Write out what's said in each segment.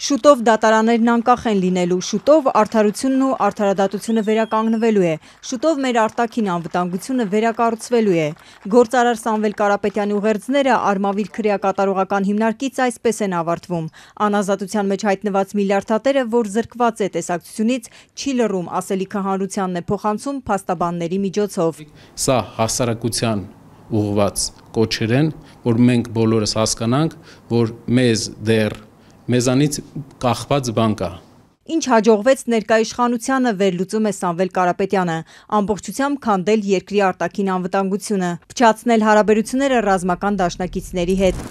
Շուտով դատարաններն անկախ են լինելու, շուտով արդարությունն ու արդարադատությունը վերականգնվելու է, շուտով մեր արտաքին անվտանգությունը վերակառուցվելու է։ Գործարար Սամվել Կարապետյանի ուղերձները Արմավիր քրեակատարողական հիմնարկից այսպես են ավարտվում. անազատության մեջ հայտնված միլիարդատերը, որ զրկված է տեսակցությունից, չի լռում, ասելիքը հանրությանն է փոխանցում փաստաբանների միջոցով։ Սա հասարակության ուղղված կոչեր են, որ մենք բոլորս հասկանանք, որ մեզանից կախված բան կա։ Ինչ հաջողվեց ներկա իշխանությանը, վերլուծում է Սամվել Կարապետյանը, ամբողջությամբ քանդել երկրի արտաքին անվտանգությունը, փչացնել հարաբերությունները ռազմական դաշնակիցների հետ։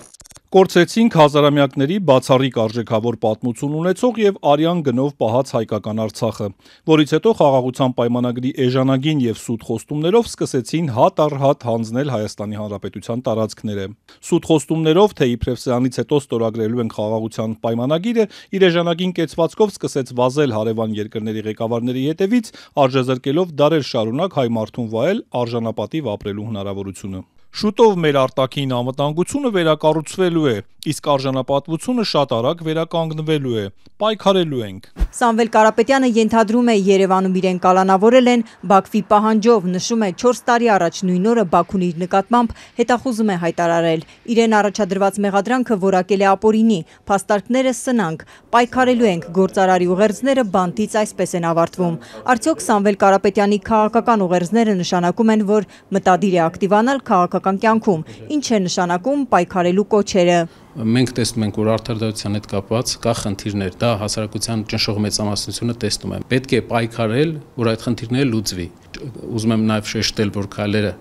Կորցրեցինք հազարամյակների բացառիկ արժեքավոր պատմություն ունեցող եւ արյան գնով պահած հայկական Արցախը, որից հետո խաղաղության պայմանագրի էժանագին եւ սուտ խոստումներով սկսեցին հատ առ հատ հանձնել Հայաստանի Հանրապետության տարածքները։ Սուտ խոստումներով, թե իբրև սրանից հետո ստորագրելու են խաղաղության պայմանագիրը, իր էժանագին կեցվածքով սկսեց վազել հարևան երկրների ղեկավարների հետևից, արժեզրկելով դարեր շարունակ հայ մարդուն վայել արժանապատիվ ապրելու հնարավորությունը։ Շուտով մեր արտաքին անվտանգությունը վերակառուցվելու է, իսկ արժանապատվությունը շատ արագ վերականգնվելու է, պայքարելու ենք։ Սամվել Կարապետյանը ենթադրում է Երևանում իրեն կալանավորել են Բաքվի պահանջով, նշում է 4 տարի առաջ նույն օրը Բաքուն իր նկատմամբ հետախուզում է հայտարարել։ Իրեն առաջադրված մեղադրանքը որակել է ապօրինի, փաստարկները սնանկ, պայքարելու ենք, գործարարի ուղերձները բանտից այսպես են ավարտվում։ Արդյոք Սամվել Կարապետյանի քաղաքական ուղերձները նշանակում են, որ մտադիր է ակտիվանալ քաղաքական կյանքում, ինչ է նշանակում պայքարելու կոչերը։ Մենք տեսնում ենք, որ արդարադատության հետ կապված կա խնդիրներ, դա հասարակության ճնշող մեծամասնությունը տեսնում է։ Պետք է պայքարել, որ այդ խնդիրները լուծվի։ Ուզում եմ նաև շեշտել, որ քայլերը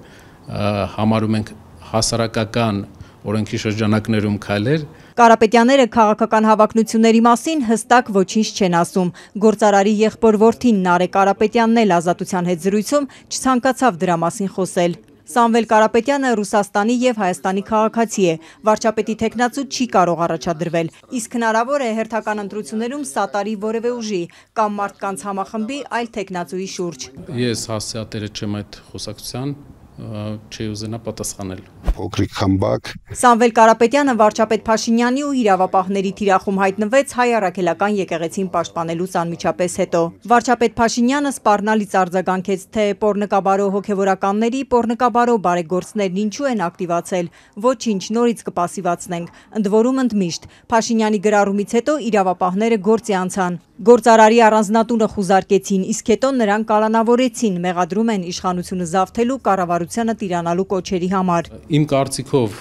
համարում ենք հասարակական օրենքի շրջանակներում քայլեր։ Կարապետյանները քաղաքական հավակնությունների մասին հստակ ոչինչ չեն ասում։ Գործարարի եղբոր որդին Նարեկ Կարապետյանն էլ Ազատության հետ զրույցում չցանկացավ դրա մասին խոսել։ Սամվել Կարապետյանը Ռուսաստանի եւ Հայաստանի քաղաքացի է, վարչապետի թեկնածու չի կարող առաջադրվել, իսկ հնարավոր է հերթական ընտրություններում սատարի որևէ ուժի կամ մարդկանց համախմբի այլ թեկնածուի շուրջ։ Ես հասցեատերը չեմ այդ խոսակցության, չի ուզենա պատասխանել։ Փոքրիկ խմբակ։ Սամվել Կարապետյանը վարչապետ Փաշինյանի ու իրավապահների թիրախում հայտնվեց հայ առաքելական եկեղեցին պաշտպանելուց անմիջապես հետո։ Վարչապետ Փաշինյանը սպառնալից արձագանքեց, թե պոռնկաբարո հոգևորականների, պոռնկաբարո բարեգործներն ինչու են ակտիվացել, ոչինչ, նորից կպասիվացնենք, ընդ որում ընդմիշտ։ Փաշինյանի գրառումից հետո իրավապահները գործի անցան։ Գործարարի առանձնատունը խուզարկեցին, իսկ հետո նրան կալանավորեցին, մեղադրում են իշխանությունը զավթելու կառավարությանը տիրանալու կոչերի համար։ Իմ կարծիքով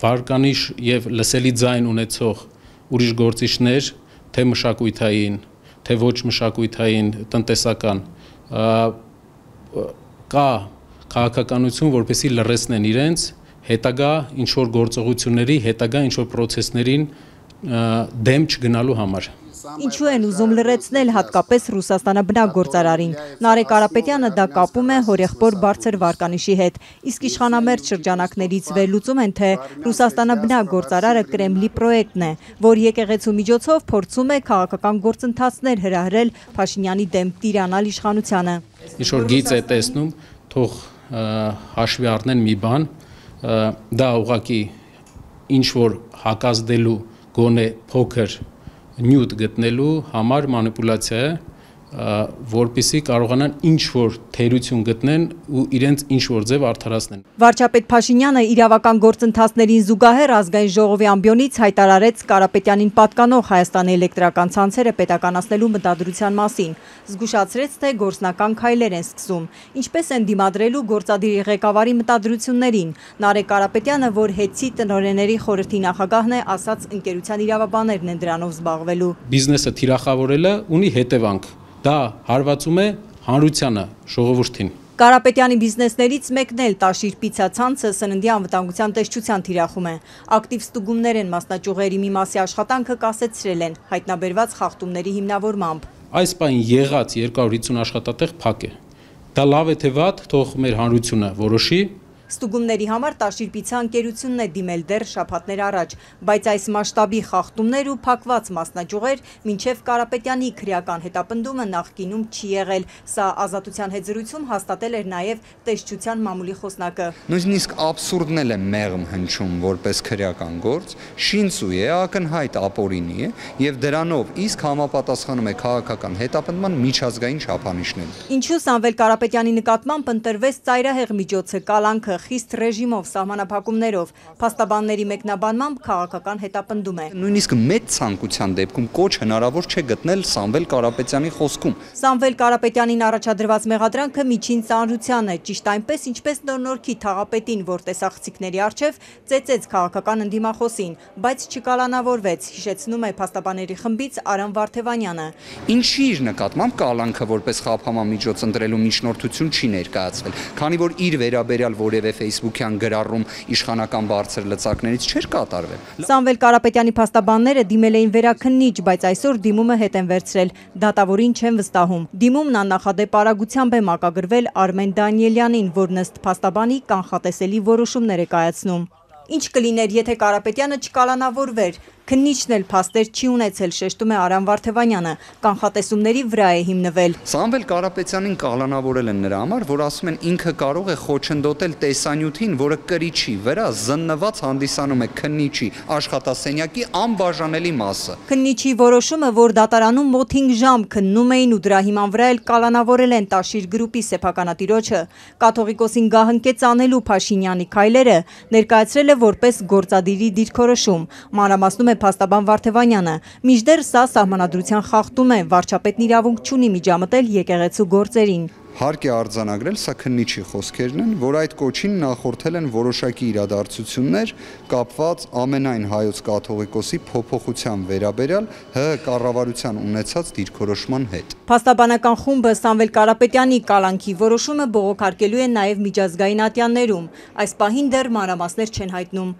վարկանիշ եւ լսելի ձայն ունեցող ուրիշ գործիչներ, թե մշակութային, թե ոչ մշակութային, տնտեսական, կա քաղաքականություն, որպեսզի լռեցնեն իրենց հետագա ինչ-որ գործողությունների, հետագա ինչ-որ պրոցեսներին դեմ չգնալու համար։ Ինչու են ուզում լռեցնել հատկապես Ռուսաստանաբնակ գործարարին։ Նարեկ Կարապետյանը դա կապում է հորեղբոր բարձր վարկանիշի հետ, իսկ իշխանամերձ շրջանակներից վերլուծում են, թե Ռուսաստանաբնակ գործարարը Կրեմլի պրոյեկտն է, որ եկեղեցու միջոցով փորձում է քաղաքական գործընթացներ հրահրել Փաշինյանի դեմ տիրանալ իշխանությանը։ Ինչ որ գիծ է տեսնում, թող հաշվի առնեն մի բան, դա ուղղակի ինչ որ հակազդելու գոնե փոքր նյութ գտնելու համար մանիպուլյացիա է, որպեսզի կարողանան ինչ-որ թերություն գտնեն ու իրենց ինչ-որ ձև արդարացնեն։ Վարչապետ Փաշինյանը իրավական գործընթացներին զուգահեռ ազգային ժողովի ամբիոնից հայտարարեց Կարապետյանին պատկանող Հայաստանի էլեկտրական ցանցերը պետականացնելու մտադրության մասին, զգուշացրեց, թե գործնական քայլեր են սկսում, ինչպես են դիմադրելու գործադիրի ղեկավարի մտադրություններին։ Նարեկ Կարապետյանը, որ ՀԵՑ-ի տնօրենների խորհրդի նախագահն է, ասաց ընկերության իրավաբաններն են դրանով զբաղվելու։ Բիզնեսը թիրախավորելը ունի հետևանք։ Դա հարվածում է հանրությանը, ժողովրդին։ Կարապետյանի բիզնեսներից մեկն էլ Տաշիր պիցա ցանցը սննդի անվտանգության տեսչության թիրախում է։ Ակտիվ ստուգումներ են մասնաճյուղերի մի մասի աշխատանքը կասեցրել են, հայտնաբերված խախտումների հիմնավորմամբ։ Այս պայն եղած 250 աշխատատեղ փակ է։ Դա լավ է թե վատ, թող մեր հանրությունը որոշի, Ստուգումների համար Տաշիր Պիցցա ընկերությունն է դիմել դեռ շաբաթներ առաջ, բայց այս մասշտաբի խախտումներ ու փակված մասնաճյուղեր մինչև Կարապետյանի քրեական հետապնդումը նախկինում չի եղել, սա Ազատության հետ զրույցում հաստատել էր նաև տեսչության մամուլի խոսնակը։ Նույնիսկ աբսուրդն էլ է մեղմ հնչում որպես քրեական գործ, շինծու է, ակնհայտ ապօրինի է եւ դրանով իսկ համապատասխանում է քաղաքական հետապնդման միջազգային չափանիշներին։ Ինչու Սամվել Կարապետյանի նկատմամբ ընտրվեց ծայրահեղ միջոցը կալանքը խիստ ռեժիմով սահմանափակումներով, փաստաբանների մեկնաբանմամբ քաղաքական հետապնդում է։ Նույնիսկ մեծ ցանկության դեպքում կոչ հնարավոր չէ գտնել Սամվել Կարապետյանի խոսքում։ Սամվել Կարապետյանին առաջադրված մեղադրանքը միջին ծանրության է, ճիշտ այնպես ինչպես Նոր-Նորքի թաղապետին, որ տեսախցիկների առջև ծեծեց քաղաքական ընդդիմախոսին, բայց չկալանավորվեց, հիշեցնում է փաստաբանների խմբից Արամ Վարդևանյանը։ Ինչի իր նկատմամբ կալանքը որպես խափամամիջոց ընտրելու միջնորդություն չի ներկայացվել, քանի որ իր վերաբերյալ որևէ Facebook-յան գրառում իշխանական բարձր լծակներից չէր կատարվել։ Սամվել Կարապետյանի փաստաբանները դիմել էին վերաքննիչ, բայց այսօր դիմումը հետ են վերցրել, դատավորին չեն վստահում։ Դիմումն աննախադեպ արագությամբ է մակագրվել Արմեն Դանիելյանին, որն ըստ փաստաբանի կանխատեսելի որոշումներ է կայացնում։ Ինչ կլիներ, եթե Կարապետյանը չկալանավորվեր։ Քննիչն էլ փաստեր չի ունեցել, շեշտում է Արամ Վարդևանյանը, կանխատեսումների վրա է հիմնվել։ Սամվել Կարապետյանին կալանավորել են նրա համար, որ ասում են ինքը կարող է խոչընդոտել տեսանյութին, որը կրիչի վրա զննված հանդիսանում է քննիչի աշխատասենյակի անբաժանելի մասը։ Քննիչի որոշումը, որ դատարանում մոտ 5 ժամ քննում էին ու դրա հիման վրա էլ կալանավորել են Տաշիր գրուպի սեփականատիրոջը, կաթողիկոսին գահընկեց անելու Փաշինյանի քայլերը ներկայացրել է որպես գործադիրի դիրքորոշում, մանրամասնում է փաստաբան Վարդևանյանը, մինչդեռ սա սահմանադրության խախտում է, վարչապետն իրավունք չունի միջամտել եկեղեցու գործերին։ Հարկ է արձանագրել, սա քննիչի խոսքերն են, որ այդ կոչին նախորդել են որոշակի իրադարձություններ կապված ամենայն հայոց կաթողիկոսի փոփոխության վերաբերյալ ՀՀ կառավարության ունեցած դիրքորոշման հետ։ Փաստաբանական խումբը Սամվել Կարապետյանի կալանքի որոշումը բողոքարկելու է նաև միջազգային ատյաններում։ Այս պահին դեռ մանրամասներ չեն հայտնում։